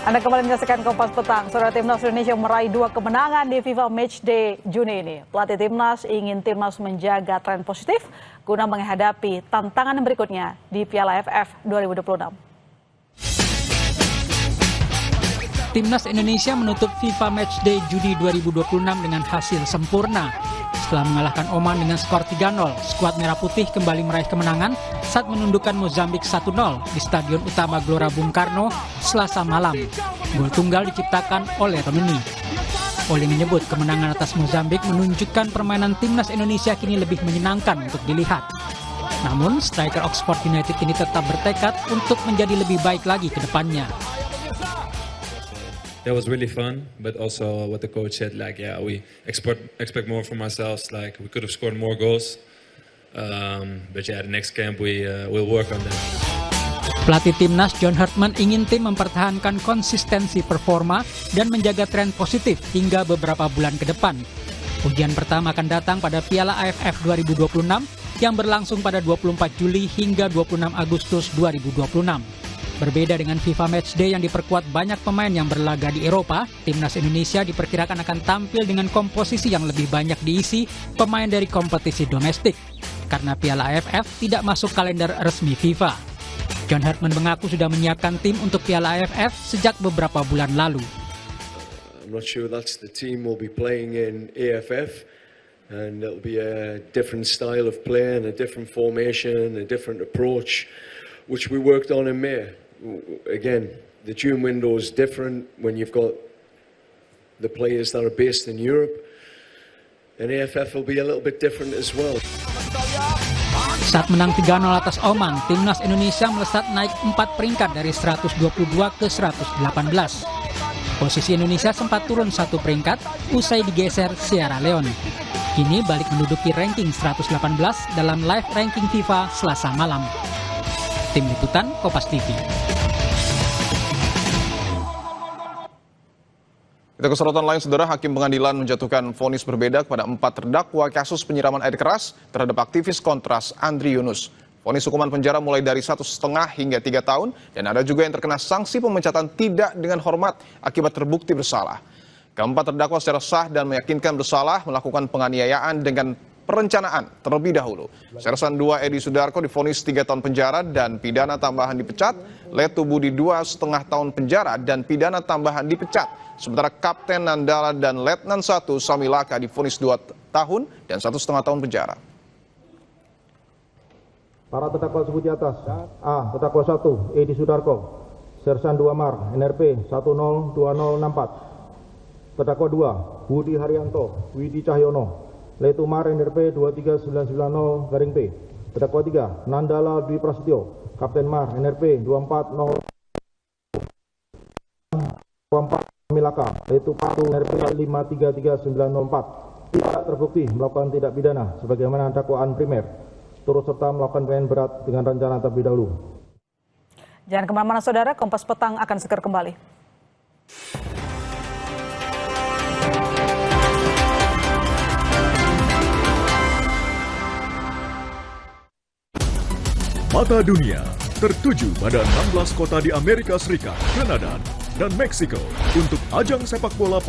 Anda kembali menyaksikan Kompas Petang. Saudara, Timnas Indonesia meraih 2 kemenangan di FIFA Matchday Juni ini. Pelatih Timnas ingin Timnas menjaga tren positif guna menghadapi tantangan berikutnya di Piala AFF 2026. Timnas Indonesia menutup FIFA Matchday Juni 2026 dengan hasil sempurna. Setelah mengalahkan Oman dengan skor 3-0, skuad Merah Putih kembali meraih kemenangan saat menundukkan Mozambik 1-0 di Stadion Utama Gelora Bung Karno, Selasa malam. Gol tunggal diciptakan oleh Romeni. Oli menyebut kemenangan atas Mozambik menunjukkan permainan Timnas Indonesia kini lebih menyenangkan untuk dilihat. Namun, striker Oxford United ini tetap bertekad untuk menjadi lebih baik lagi ke depannya. That was really fun, but also what the coach said, we expect more from ourselves. We could have scored more goals, but the next camp we'll work on that. Pelatih Timnas John Hartman ingin tim mempertahankan konsistensi performa dan menjaga tren positif hingga beberapa bulan ke depan. Ujian pertama akan datang pada Piala AFF 2026 yang berlangsung pada 24 Juli hingga 26 Agustus 2026. Berbeda dengan FIFA Matchday yang diperkuat banyak pemain yang berlaga di Eropa, Timnas Indonesia diperkirakan akan tampil dengan komposisi yang lebih banyak diisi pemain dari kompetisi domestik, karena Piala AFF tidak masuk kalender resmi FIFA. John Hartman mengaku sudah menyiapkan tim untuk Piala AFF sejak beberapa bulan lalu. I'm not sure that's the team we'll be playing in AFF, and it'll be a different style of play and a different formation, a different approach, which we worked on in May. Again, the June window is different when you've got the players that are based in Europe, and AFF will be a little bit different as well. Saat menang 3-0 atas Oman, Timnas Indonesia melesat naik 4 peringkat dari 122 ke 118. Posisi Indonesia sempat turun 1 peringkat usai digeser Sierra Leone. Kini balik menduduki ranking 118 dalam live ranking FIFA Selasa malam. Tim Liputan Kompas TV. Kita ke sorotan lain, saudara. Hakim pengadilan menjatuhkan vonis berbeda kepada 4 terdakwa kasus penyiraman air keras terhadap aktivis Kontras Andri Yunus. Vonis hukuman penjara mulai dari 1,5 hingga 3 tahun, dan ada juga yang terkena sanksi pemecatan tidak dengan hormat akibat terbukti bersalah. Keempat terdakwa secara sah dan meyakinkan bersalah melakukan penganiayaan dengan perencanaan terlebih dahulu. Sersan 2 Edi Sudarko divonis 3 tahun penjara dan pidana tambahan dipecat, Letu Budi 2,5 tahun penjara dan pidana tambahan dipecat. Sementara Kapten Nandala dan Letnan 1 Samilaka divonis 2 tahun dan 1,5 tahun penjara. Para terdakwa sebut di atas. A. Terdakwa 1 Edi Sudarko, Sersan 2 Mar, NRP 102064. Terdakwa 2 Budi Haryanto, Widi Cahyono, Letu Mar NRP 23990-P. Terdakwa 3 Nandala Dwi Prasetyo, Kapten Mar NRP 24024. Milaka, Letu Patu NRP 5333904. Tidak terbukti melakukan tindak pidana sebagaimana dakwaan primer, turut serta melakukan pidana berat dengan rencana terlebih dahulu. Jangan kemana-mana saudara, Kompas Petang akan segera kembali. Mata dunia tertuju pada 16 kota di Amerika Serikat, Kanada, dan Meksiko untuk ajang sepak bola